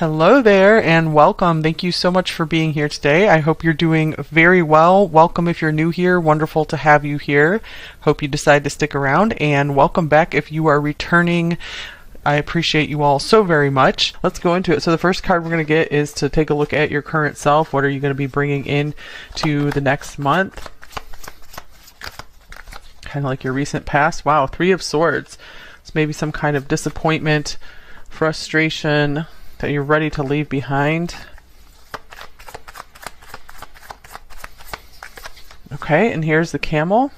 Hello there and welcome. Thank you so much for being here today. I hope you're doing very well. Welcome if you're new here. Wonderful to have you here. Hope you decide to stick around, and welcome back if you are returning. I appreciate you all so very much. Let's go into it. So the first card we're going to get is to take a look at your current self. What are you going to be bringing in to the next month? Kind of like your recent past. Wow, Three of Swords. It's maybe some kind of disappointment, frustration that you're ready to leave behind. Okay, and here's the Camel.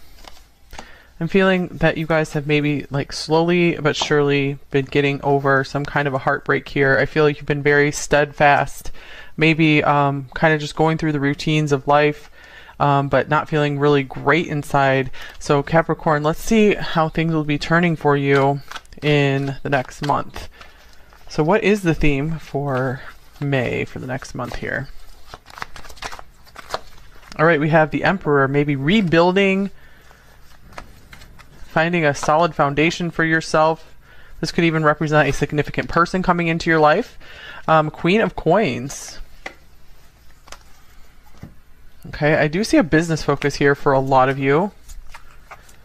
I'm feeling that you guys have maybe like slowly but surely been getting over some kind of a heartbreak here. I feel like you've been very steadfast, maybe kind of just going through the routines of life, but not feeling really great inside. So Capricorn, let's see how things will be turning for you in the next month. So what is the theme for May for the next month here? All right, we have the Emperor, maybe rebuilding, finding a solid foundation for yourself. This could even represent a significant person coming into your life. Queen of Coins. Okay, I do see a business focus here for a lot of you.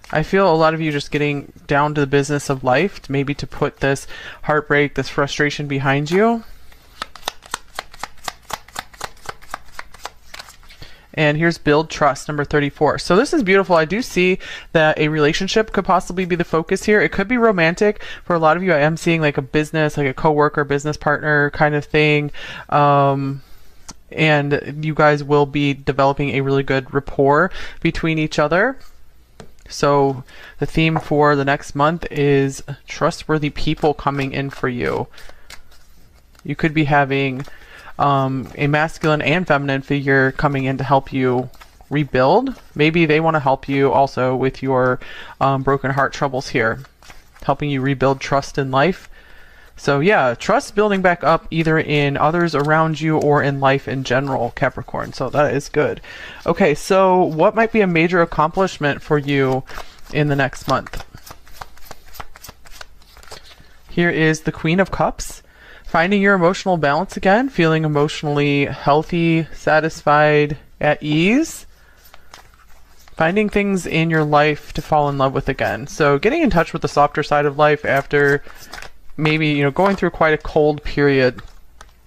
I feel a lot of you just getting down to the business of life, maybe to put this heartbreak, this frustration behind you. And here's Build Trust, number 34. So this is beautiful. I do see that a relationship could possibly be the focus here. It could be romantic. For a lot of you, I am seeing like a business, like a coworker, business partner kind of thing. And you guys will be developing a really good rapport between each other. So the theme for the next month is trustworthy people coming in for you. You could be having a masculine and feminine figure coming in to help you rebuild. Maybe they want to help you also with your broken heart troubles here, helping you rebuild trust in life. So yeah, trust building back up either in others around you or in life in general, Capricorn. So that is good. Okay, so what might be a major accomplishment for you in the next month? Here is the Queen of Cups. Finding your emotional balance again, feeling emotionally healthy, satisfied, at ease. Finding things in your life to fall in love with again. So getting in touch with the softer side of life after maybe, you know, going through quite a cold period.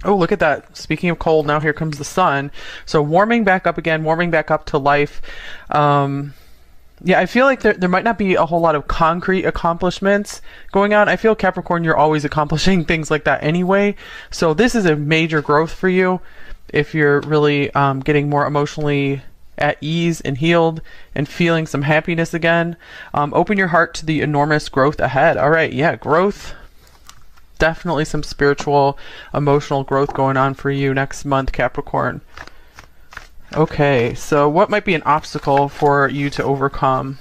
Oh, look at that. Speaking of cold, now here comes the sun. So warming back up again, warming back up to life. Yeah, I feel like there might not be a whole lot of concrete accomplishments going on. I feel, Capricorn, you're always accomplishing things like that anyway. So this is a major growth for you if you're really getting more emotionally at ease and healed and feeling some happiness again. Open your heart to the enormous growth ahead. All right, yeah, growth. Definitely some spiritual, emotional growth going on for you next month, Capricorn. Okay, so what might be an obstacle for you to overcome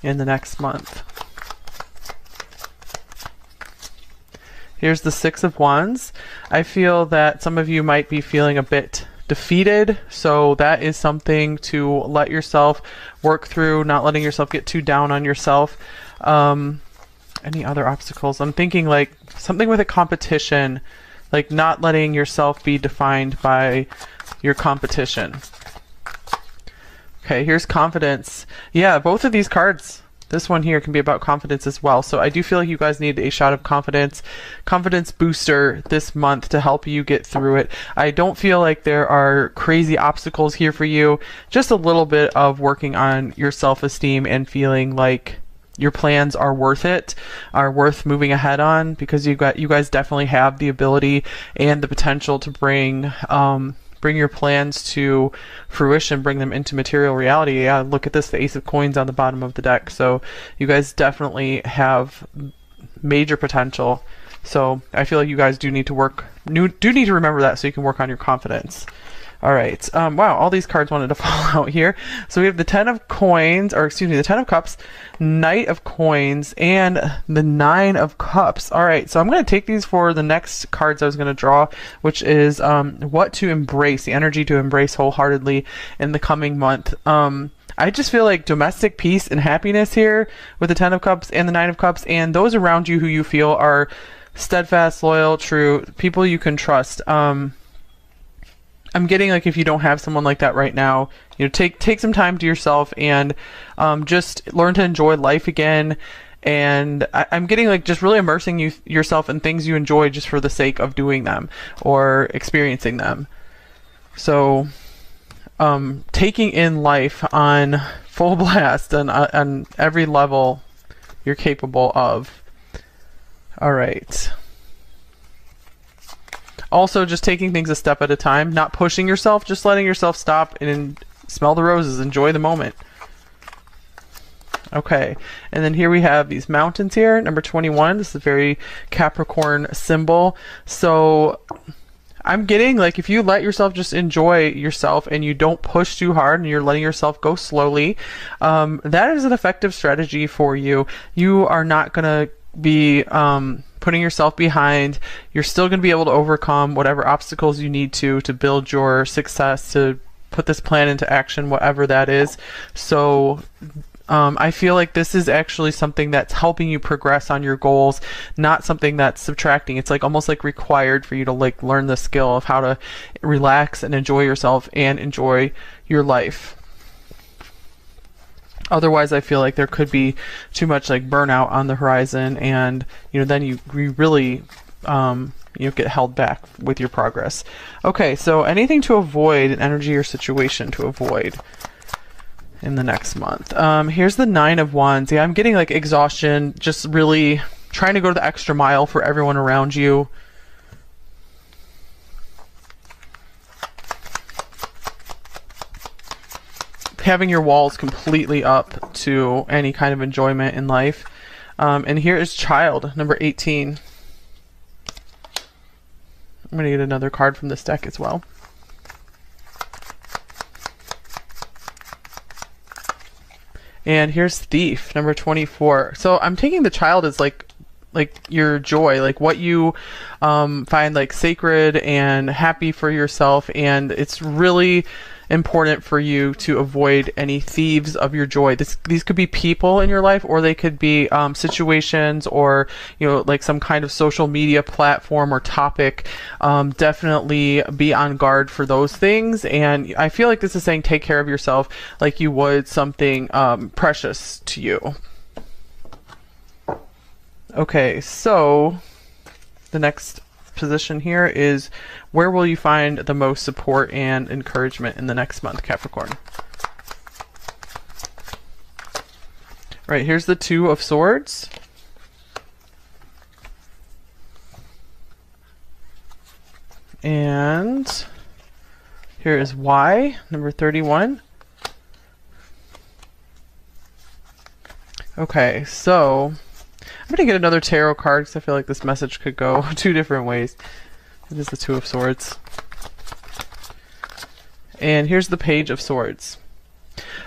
in the next month? Here's the Six of Wands. I feel that some of you might be feeling a bit defeated, so that is something to let yourself work through, not letting yourself get too down on yourself. Any other obstacles? I'm thinking like something with a competition, like not letting yourself be defined by your competition. Okay, here's Confidence. Yeah, both of these cards, this one here can be about confidence as well. So I do feel like you guys need a shot of confidence booster this month to help you get through it. I don't feel like there are crazy obstacles here for you. Just a little bit of working on your self-esteem and feeling like your plans are worth it, are worth moving ahead on, because you guys definitely have the ability and the potential to bring your plans to fruition, bring them into material reality. Yeah, look at this, the Ace of Coins on the bottom of the deck. So you guys definitely have major potential. So I feel like you guys do need to remember that so you can work on your confidence. All right. Wow, all these cards wanted to fall out here. So we have the Ten of Coins, or excuse me, the Ten of Cups, Knight of Coins, and the Nine of Cups. All right, so I'm going to take these for the next cards I was going to draw, which is what to embrace, the energy to embrace wholeheartedly in the coming month. I just feel like domestic peace and happiness here with the Ten of Cups and the Nine of Cups, and those around you who you feel are steadfast, loyal, true, people you can trust. I'm getting like if you don't have someone like that right now, you know, take some time to yourself and just learn to enjoy life again. And I'm getting like just really immersing yourself in things you enjoy just for the sake of doing them or experiencing them. So taking in life on full blast and on every level you're capable of. All right. Also, just taking things a step at a time, not pushing yourself, just letting yourself stop and smell the roses, enjoy the moment. Okay, and then here we have these mountains here, number 21. This is a very Capricorn symbol. So I'm getting like if you let yourself just enjoy yourself and you don't push too hard and you're letting yourself go slowly, that is an effective strategy for you. You are not going to be putting yourself behind. You're still going to be able to overcome whatever obstacles you need to build your success, to put this plan into action, whatever that is. So I feel like this is actually something that's helping you progress on your goals, not something that's subtracting. It's like almost like required for you to like learn the skill of how to relax and enjoy yourself and enjoy your life. Otherwise, I feel like there could be too much like burnout on the horizon, and you know then you really get held back with your progress. Okay, so anything to avoid, an energy or situation to avoid in the next month. Here's the 9 of Wands. Yeah, I'm getting like exhaustion, just really trying to go the extra mile for everyone around you. Having your walls completely up to any kind of enjoyment in life. And here is Child, number 18. I'm going to get another card from this deck as well. And here's Thief, number 24. So I'm taking the Child as like your joy, like what you find like sacred and happy for yourself, and it's really important for you to avoid any thieves of your joy. These could be people in your life, or they could be situations, or like some kind of social media platform or topic. Definitely be on guard for those things, and I feel like this is saying take care of yourself like you would something precious to you. Okay, so the next position here is where will you find the most support and encouragement in the next month, Capricorn? Right, here's the 2 of Swords. And here is Y, number 31. Okay, so I'm going to get another tarot card because I feel like this message could go 2 different ways. It is the 2 of Swords. And here's the Page of Swords.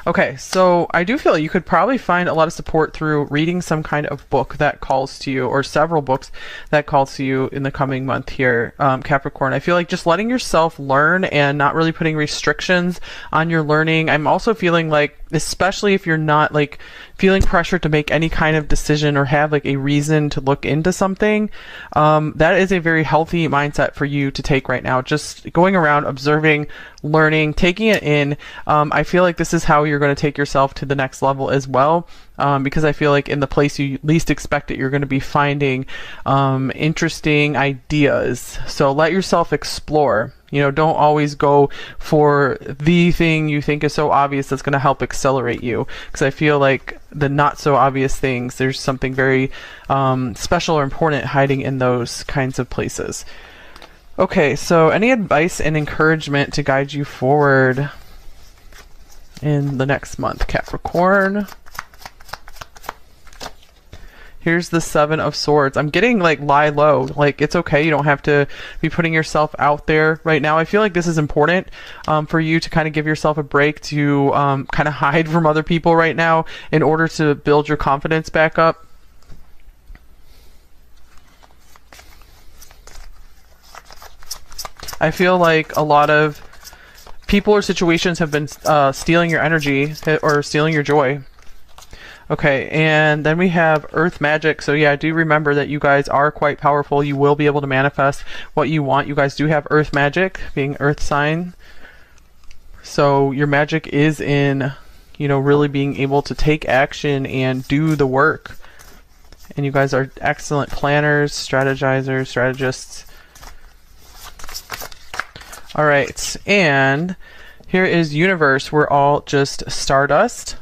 Okay, so I do feel like you could probably find a lot of support through reading some kind of book that calls to you, or several books that calls to you in the coming month here, Capricorn. I feel like just letting yourself learn and not really putting restrictions on your learning. I'm also feeling like, especially if you're not like feeling pressure to make any kind of decision or have like a reason to look into something, that is a very healthy mindset for you to take right now. Just going around, observing, learning, taking it in. I feel like this is how you're going to take yourself to the next level as well, because I feel like in the place you least expect it, you're going to be finding interesting ideas. So let yourself explore. Don't always go for the thing you think is so obvious that's going to help accelerate you, because I feel like the not so obvious things, there's something very special or important hiding in those kinds of places. Okay, so any advice and encouragement to guide you forward in the next month, Capricorn? Here's the 7 of Swords. I'm getting like lie low. Like it's okay. You don't have to be putting yourself out there right now. I feel like this is important for you to kind of give yourself a break, to kind of hide from other people right now in order to build your confidence back up. I feel like a lot of people or situations have been stealing your energy or stealing your joy. Okay, and then we have Earth Magic. So yeah, do remember that you guys are quite powerful. You will be able to manifest what you want. You guys do have Earth Magic, being Earth sign. So your magic is in, you know, really being able to take action and do the work. And you guys are excellent planners, strategizers, strategists. All right, and here is Universe. We're all just stardust.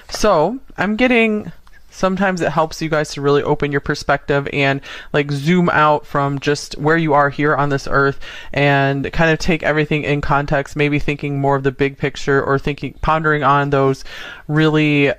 So I'm getting, sometimes it helps you guys to really open your perspective and like zoom out from just where you are here on this earth and kind of take everything in context, maybe thinking more of the big picture or pondering on those really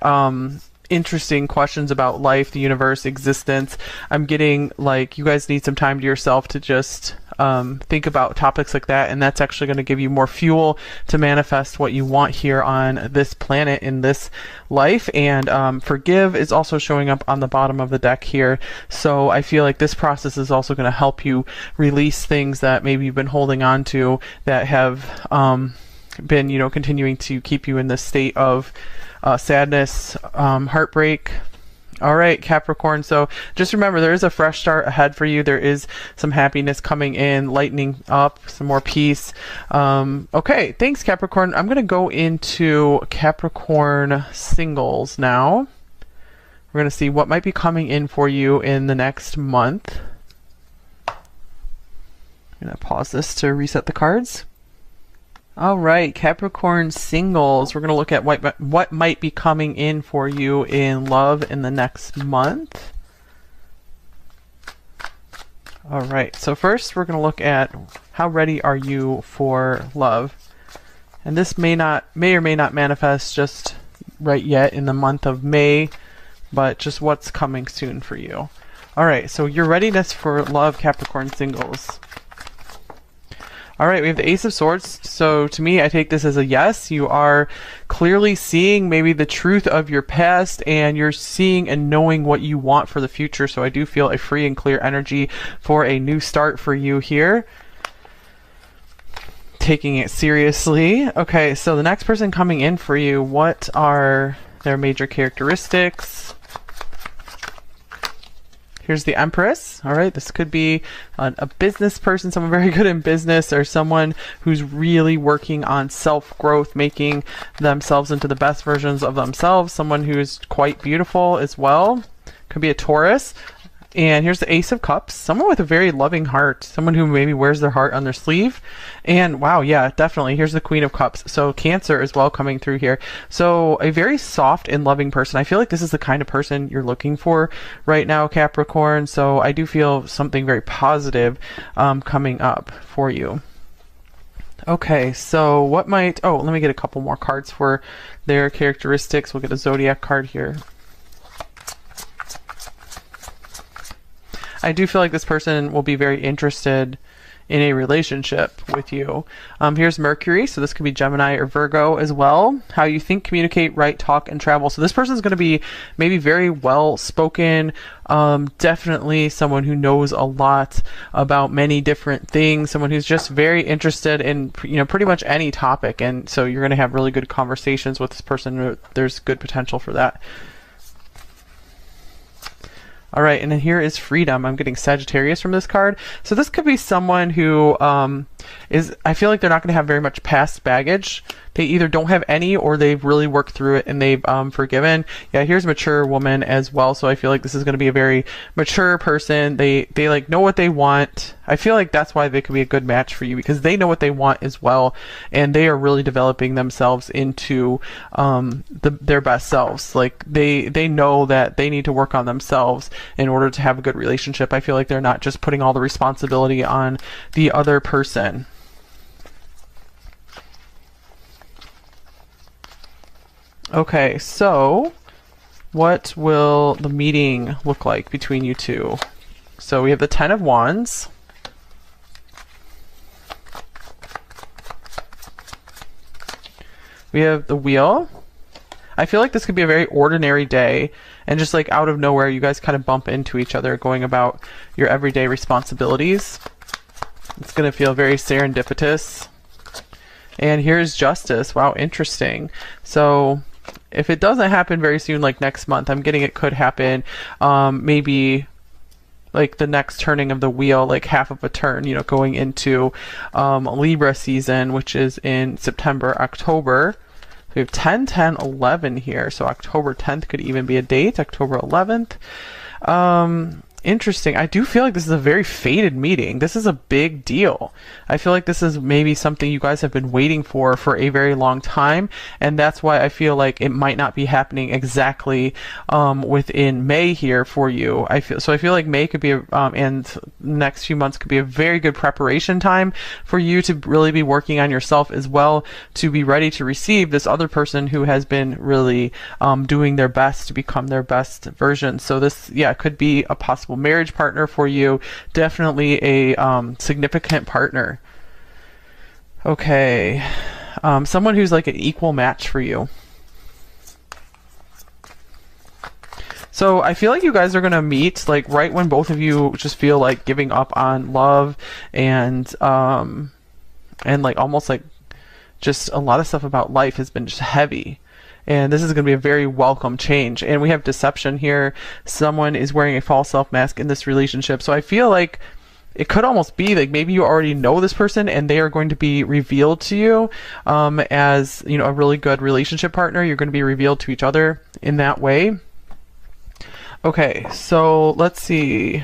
interesting questions about life, the universe, existence. I'm getting like you guys need some time to yourself to just think about topics like that, and that's actually going to give you more fuel to manifest what you want here on this planet in this life. And forgive is also showing up on the bottom of the deck here, so I feel like this process is also going to help you release things that maybe you've been holding on to that have been, you know, continuing to keep you in this state of sadness, heartbreak. All right, Capricorn. So just remember, there is a fresh start ahead for you. There is some happiness coming in, lightening up, some more peace. Okay, thanks, Capricorn. I'm going to go into Capricorn singles now. We're going to see what might be coming in for you in the next month. I'm going to pause this to reset the cards. All right, Capricorn singles. We're going to look at what might be coming in for you in love in the next month. All right, so first we're going to look at how ready are you for love. And this may or may not manifest just right yet in the month of May, but just what's coming soon for you. All right, so your readiness for love, Capricorn singles. All right, we have the Ace of Swords. So to me, I take this as a yes. You are clearly seeing maybe the truth of your past, and you're seeing and knowing what you want for the future. So I do feel a free and clear energy for a new start for you here. Taking it seriously. Okay, so the next person coming in for you, what are their major characteristics? Here's the Empress. All right, this could be a business person, someone very good in business, or someone who's really working on self-growth, making themselves into the best versions of themselves, someone who's quite beautiful as well. Could be a Taurus. And here's the Ace of Cups, someone with a very loving heart, someone who maybe wears their heart on their sleeve. And wow, yeah, definitely. Here's the Queen of Cups. So Cancer as well coming through here. So a very soft and loving person. I feel like this is the kind of person you're looking for right now, Capricorn. So I do feel something very positive coming up for you. Okay, so what might, oh, let me get a couple more cards for their characteristics. We'll get a Zodiac card here. I do feel like this person will be very interested in a relationship with you. Here's Mercury, so this could be Gemini or Virgo as well. How you think, communicate, write, talk, and travel. So this person is going to be maybe very well spoken, definitely someone who knows a lot about many different things, someone who's just very interested in, you know, pretty much any topic. And so you're going to have really good conversations with this person. There's good potential for that. All right, and then here is Freedom. I'm getting Sagittarius from this card. So this could be someone who I feel like they're not going to have very much past baggage. They either don't have any or they've really worked through it and they've forgiven. Yeah, here's Mature Woman as well. So I feel like this is going to be a very mature person. They like know what they want. I feel like that's why they could be a good match for you, because they know what they want as well, and they are really developing themselves into their best selves. Like they know that they need to work on themselves in order to have a good relationship. I feel like they're not just putting all the responsibility on the other person. Okay, so what will the meeting look like between you two? So we have the Ten of Wands. We have the Wheel. I feel like this could be a very ordinary day, and just like out of nowhere, you guys kind of bump into each other going about your everyday responsibilities. It's going to feel very serendipitous. And here's Justice. Wow, interesting. So If it doesn't happen very soon, like next month, I'm getting it could happen maybe like the next turning of the wheel, like half of a turn, you know, going into Libra season, which is in September, October. So we have 10, 10, 11 here. So October 10th could even be a date, October 11th. Interesting. I do feel like this is a very fated meeting. This is a big deal. I feel like this is maybe something you guys have been waiting for a very long time, and that's why I feel like it might not be happening exactly within May here for you. I feel like May could be and the next few months could be a very good preparation time for you to really be working on yourself as well, to be ready to receive this other person who has been really doing their best to become their best version. So this, yeah, could be a possible marriage partner for you. Definitely a significant partner. Okay. Someone who's like an equal match for you. So I feel like you guys are going to meet like right when both of you just feel like giving up on love and like almost like just a lot of stuff about life has been just heavy. And this is going to be a very welcome change. And we have deception here. Someone is wearing a false self mask in this relationship. So I feel like it could almost be like maybe you already know this person and they are going to be revealed to you as, you know, a really good relationship partner. You're going to be revealed to each other in that way. Okay, so let's see.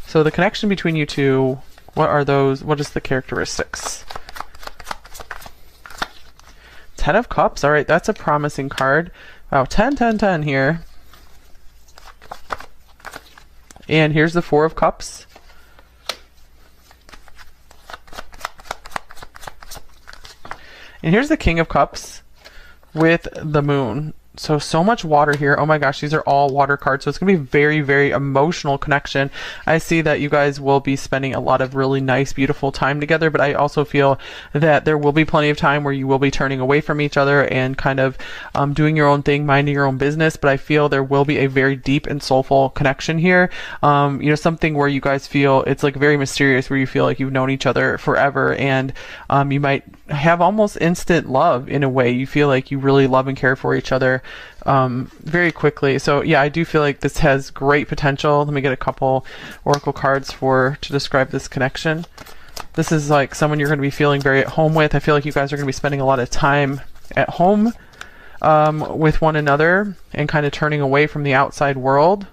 So the connection between you two, what are those? What is the characteristics? 10 of Cups. All right, that's a promising card. Wow, 10, 10, 10 here. And here's the 4 of Cups. And here's the King of Cups with the Moon. So much water here. Oh my gosh, these are all water cards. So it's going to be a very, very emotional connection. I see that you guys will be spending a lot of really nice, beautiful time together, but I also feel that there will be plenty of time where you will be turning away from each other and kind of doing your own thing, minding your own business. But I feel there will be a very deep and soulful connection here. You know, something where you guys feel it's like very mysterious, where you feel like you've known each other forever, and you might have almost instant love in a way. You feel like you really love and care for each other very quickly. So yeah, I do feel like this has great potential. Let me get a couple oracle cards to describe this connection. This is like someone you're going to be feeling very at home with. I feel like you guys are going to be spending a lot of time at home with one another and kind of turning away from the outside world.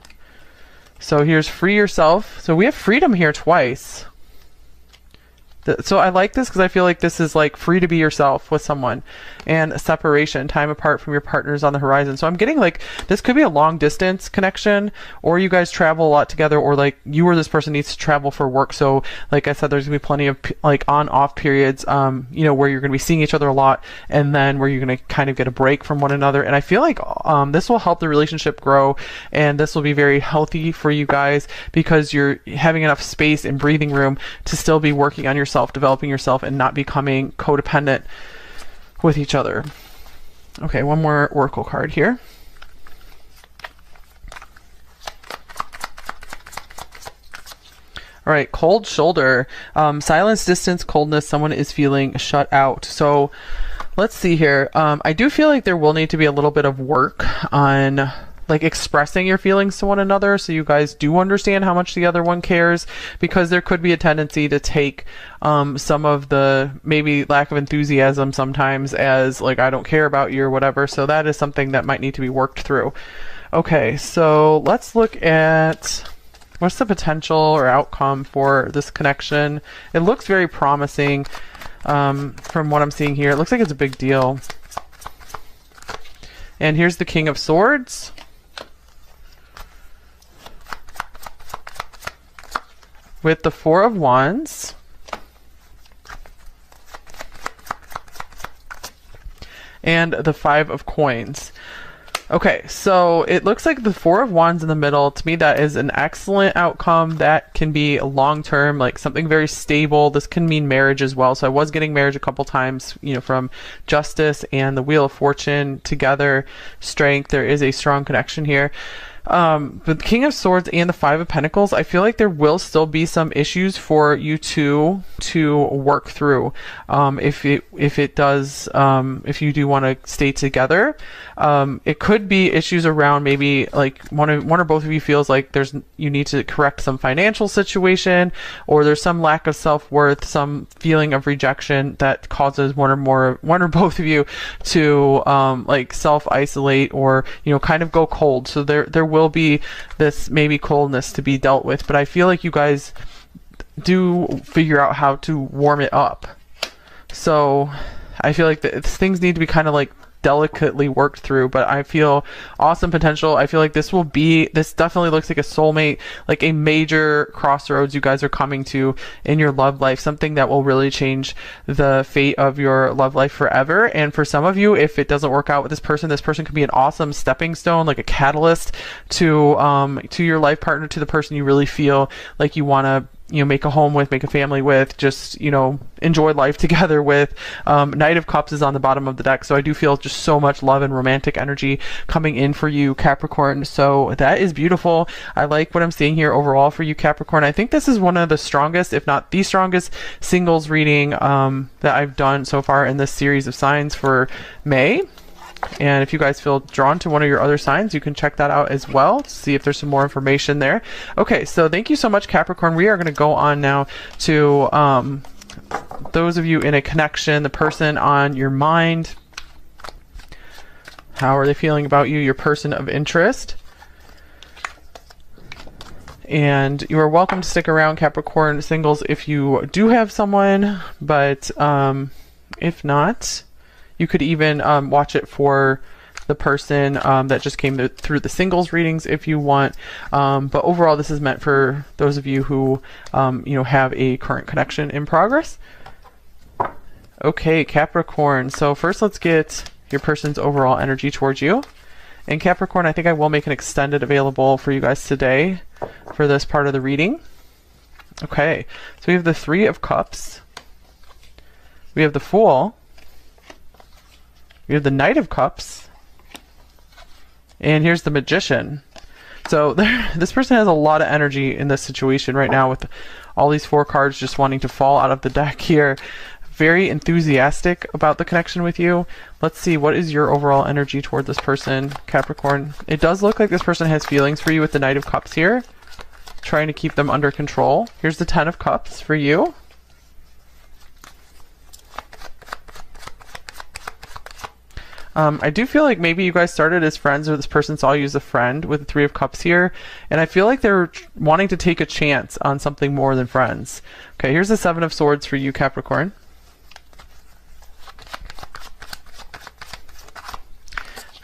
So here's free yourself. So we have freedom here twice. So I like this because I feel like this is like free to be yourself with someone, and separation, time apart from your partners on the horizon. So I'm getting like this could be a long distance connection, or you guys travel a lot together, or like you or this person needs to travel for work. So like I said, there's gonna be plenty of like on off periods, you know, where you're gonna be seeing each other a lot, and then where you're gonna kind of get a break from one another. And I feel like this will help the relationship grow, and this will be very healthy for you guys because you're having enough space and breathing room to still be working on yourself, developing yourself, and not becoming codependent with each other. Okay, one more oracle card here. All right, cold shoulder. Silence, distance, coldness. Someone is feeling shut out. So let's see here. I do feel like there will need to be a little bit of work on like expressing your feelings to one another, so you guys do understand how much the other one cares, because there could be a tendency to take some of the maybe lack of enthusiasm sometimes as like, I don't care about you or whatever. So that is something that might need to be worked through. Okay, so let's look at what's the potential or outcome for this connection. It looks very promising from what I'm seeing here. It looks like it's a big deal. And here's the King of Swords. With the 4 of Wands. And the 5 of Coins. Okay, so it looks like the 4 of Wands in the middle. To me, that is an excellent outcome. That can be long-term, like something very stable. This can mean marriage as well. So I was getting marriage a couple times, you know, from Justice and the Wheel of Fortune together. Strength, there is a strong connection here. But the King of Swords and the Five of Pentacles, I feel like there will still be some issues for you two to work through. If it does, if you do want to stay together, it could be issues around maybe like one or both of you feels like you need to correct some financial situation, or there's some lack of self-worth, some feeling of rejection that causes one or both of you to like self-isolate, or kind of go cold. So there will be this maybe coldness to be dealt with, but I feel like you guys do figure out how to warm it up. So I feel like things need to be kind of like delicately worked through, but I feel awesome potential. I feel like this definitely looks like a soulmate, like a major crossroads you guys are coming to in your love life, something that will really change the fate of your love life forever. And for some of you, if it doesn't work out with this person could be an awesome stepping stone, like a catalyst to your life partner, to the person you really feel like you want to make a home with, make a family with, just enjoy life together with. Knight of Cups is on the bottom of the deck, so I do feel just so much love and romantic energy coming in for you, Capricorn. So that is beautiful. I like what I'm seeing here overall for you, Capricorn. I think this is one of the strongest, if not the strongest, singles reading that I've done so far in this series of signs for May. And if you guys feel drawn to one of your other signs, you can check that out as well to see if there's some more information there. Okay, so thank you so much, Capricorn. We are going to go on now to those of you in a connection, the person on your mind. How are they feeling about you, your person of interest? And you are welcome to stick around, Capricorn singles, if you do have someone, but if not, you could even watch it for the person that just came through the singles readings if you want. But overall, this is meant for those of you who have a current connection in progress. Okay, Capricorn. So first, let's get your person's overall energy towards you. And Capricorn, I think I will make an extended available for you guys today for this part of the reading. Okay, so we have the Three of Cups. We have the Fool. We have the Knight of Cups, and here's the Magician. So this person has a lot of energy in this situation right now, with all these four cards just wanting to fall out of the deck here. Very enthusiastic about the connection with you. Let's see, what is your overall energy toward this person, Capricorn? It does look like this person has feelings for you with the Knight of Cups here, trying to keep them under control. Here's the Ten of Cups for you. I do feel like maybe you guys started as friends, or this person saw you as a friend with the Three of Cups here, and I feel like they're wanting to take a chance on something more than friends. Okay, here's the Seven of Swords for you, Capricorn.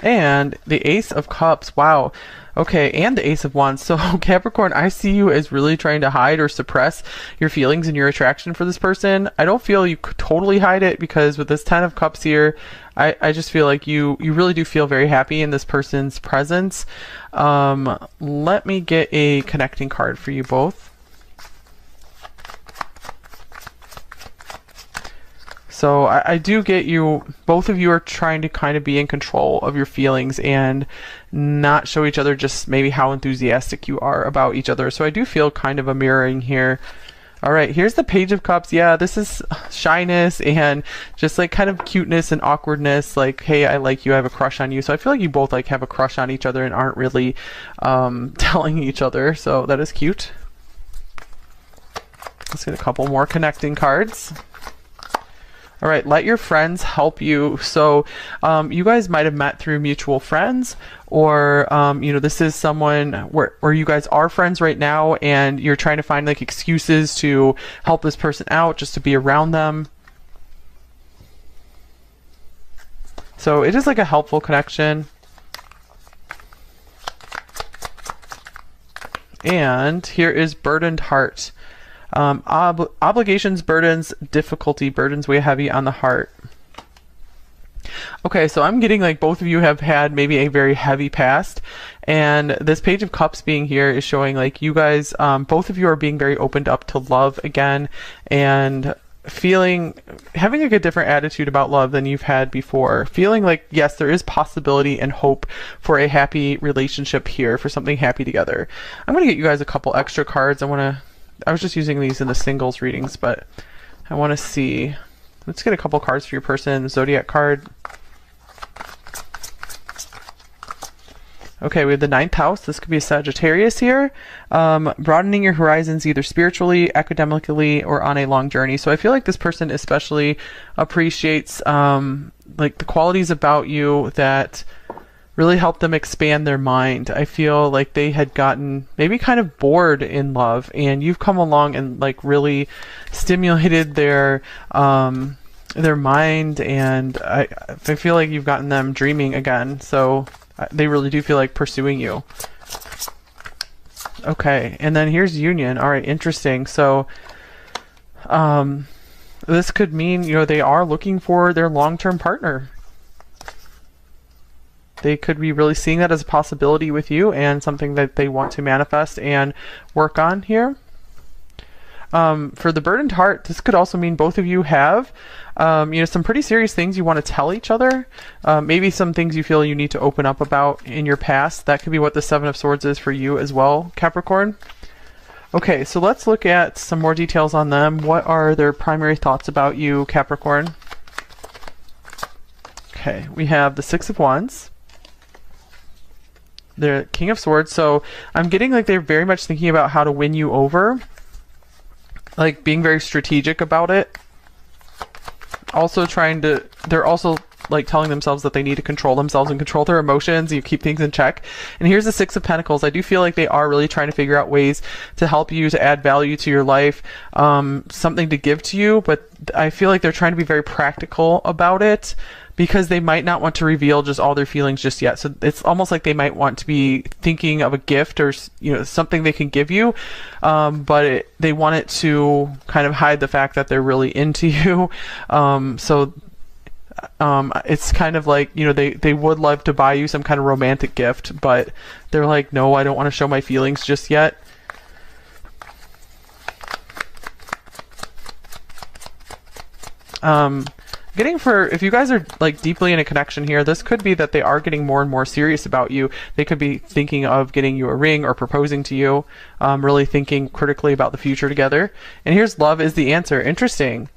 And the Ace of Cups. Wow. Okay, and the Ace of Wands. So Capricorn, I see you as really trying to hide or suppress your feelings and your attraction for this person. I don't feel you could totally hide it, because with this Ten of Cups here, I just feel like you really do feel very happy in this person's presence. Let me get a connecting card for you both. So I do get you, both of you are trying to kind of be in control of your feelings and not show each other just maybe how enthusiastic you are about each other. So I do feel kind of a mirroring here. All right, here's the Page of Cups. Yeah, this is shyness and just like kind of cuteness and awkwardness. Like, hey, I like you, I have a crush on you. So I feel like you both like have a crush on each other and aren't really telling each other. So that is cute. Let's get a couple more connecting cards. All right, let your friends help you. So you guys might have met through mutual friends, or this is someone where you guys are friends right now, and you're trying to find like excuses to help this person out, just to be around them. So it is like a helpful connection. And here is Burdened Heart. Obligations, burdens, difficulty, burdens weigh heavy on the heart. Okay, so I'm getting like both of you have had maybe a very heavy past, and this Page of Cups being here is showing like you guys, both of you are being very opened up to love again, and having like a different attitude about love than you've had before, feeling like, yes, there is possibility and hope for a happy relationship here, for something happy together. I'm going to get you guys a couple extra cards. I was just using these in the singles readings, but I want to see, let's get a couple cards for your person. Zodiac card. Okay, we have the 9th house. This could be a Sagittarius here. Broadening your horizons either spiritually, academically, or on a long journey. So I feel like this person especially appreciates like the qualities about you that really help them expand their mind. I feel like they had gotten maybe kind of bored in love, and you've come along and like really stimulated their mind, and I feel like you've gotten them dreaming again. So they really do feel like pursuing you. Okay, and then here's union. All right, interesting. So this could mean, you know, they are looking for their long-term partner. They could be really seeing that as a possibility with you and something that they want to manifest and work on here. For the burdened heart, this could also mean both of you have you know, some pretty serious things you want to tell each other. Maybe some things you feel you need to open up about in your past. That could be what the 7 of Swords is for you as well, Capricorn. Okay, so let's look at some more details on them. What are their primary thoughts about you, Capricorn? Okay, we have the 6 of Wands. The King of Swords. So I'm getting like they're very much thinking about how to win you over. Like being very strategic about it. Also they're also like telling themselves that they need to control themselves and control their emotions. You keep things in check. And here's the 6 of Pentacles. I do feel like they are really trying to figure out ways to help you, to add value to your life, something to give to you. But I feel like they're trying to be very practical about it, because they might not want to reveal just all their feelings just yet. So it's almost like they might want to be thinking of a gift or, you know, something they can give you, but they want it to kind of hide the fact that they're really into you. It's kind of like, you know, they would love to buy you some kind of romantic gift, but they're like, no, I don't want to show my feelings just yet. If you guys are like deeply in a connection here, this could be that they are getting more and more serious about you. They could be thinking of getting you a ring or proposing to you, really thinking critically about the future together. And here's love is the answer. Interesting.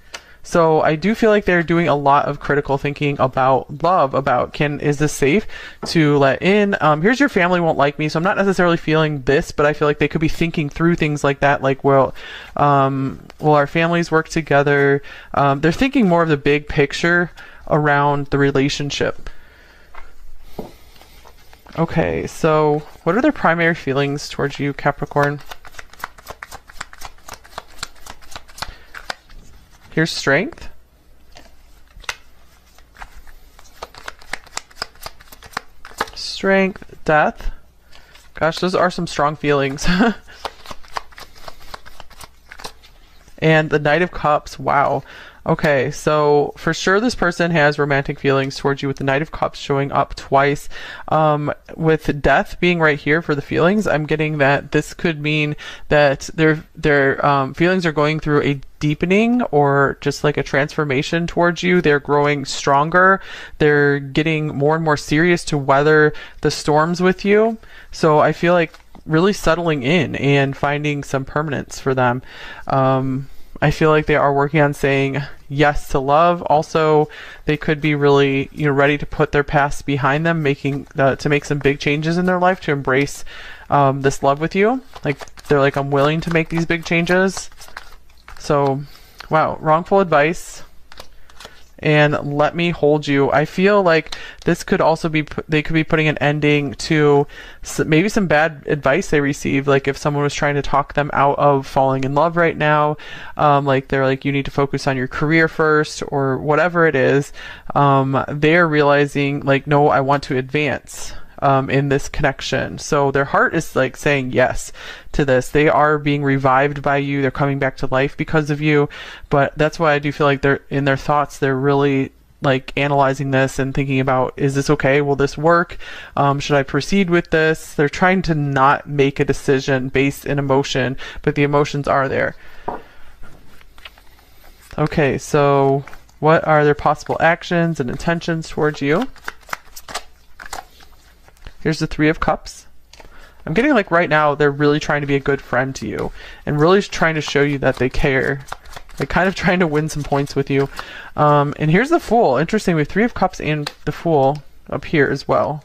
So I do feel like they're doing a lot of critical thinking about love, about is this safe to let in? Here's your family won't like me. So I'm not necessarily feeling this, but I feel like they could be thinking through things like that. Like, will our families work together? They're thinking more of the big picture around the relationship. Okay, so what are their primary feelings towards you, Capricorn? Here's strength. Strength, death. Gosh, those are some strong feelings. And the Knight of Cups. Wow. Okay, so for sure this person has romantic feelings towards you with the Knight of Cups showing up twice. With death being right here for the feelings, I'm getting that this could mean that their feelings are going through a deepening or just like a transformation towards you. They're growing stronger. They're getting more and more serious to weather the storms with you. So I feel like really settling in and finding some permanence for them. I feel like they are working on saying yes to love. Also, they could be really, you know, ready to put their past behind them, to make some big changes in their life to embrace this love with you. Like they're like, I'm willing to make these big changes. So, wow, wrongful advice. And let me hold you. I feel like this could also be, they could be putting an ending to maybe some bad advice they received. Like if someone was trying to talk them out of falling in love right now, like they're like, you need to focus on your career first or whatever it is. They're realizing like, no, I want to advance in this connection. So their heart is like saying yes to this. They are being revived by you. They're coming back to life because of you. But that's why I do feel like they're in their thoughts. They're really like analyzing this and thinking about, is this okay? Will this work? Should I proceed with this? They're trying to not make a decision based in emotion, but the emotions are there. Okay, so what are their possible actions and intentions towards you? Here's the Three of Cups. I'm getting like right now they're really trying to be a good friend to you and really trying to show you that they care. They're kind of trying to win some points with you. And here's the Fool. Interesting, we have Three of Cups and the Fool up here as well.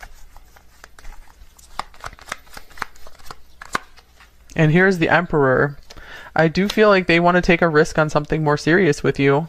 And here's the Emperor. I do feel like they want to take a risk on something more serious with you.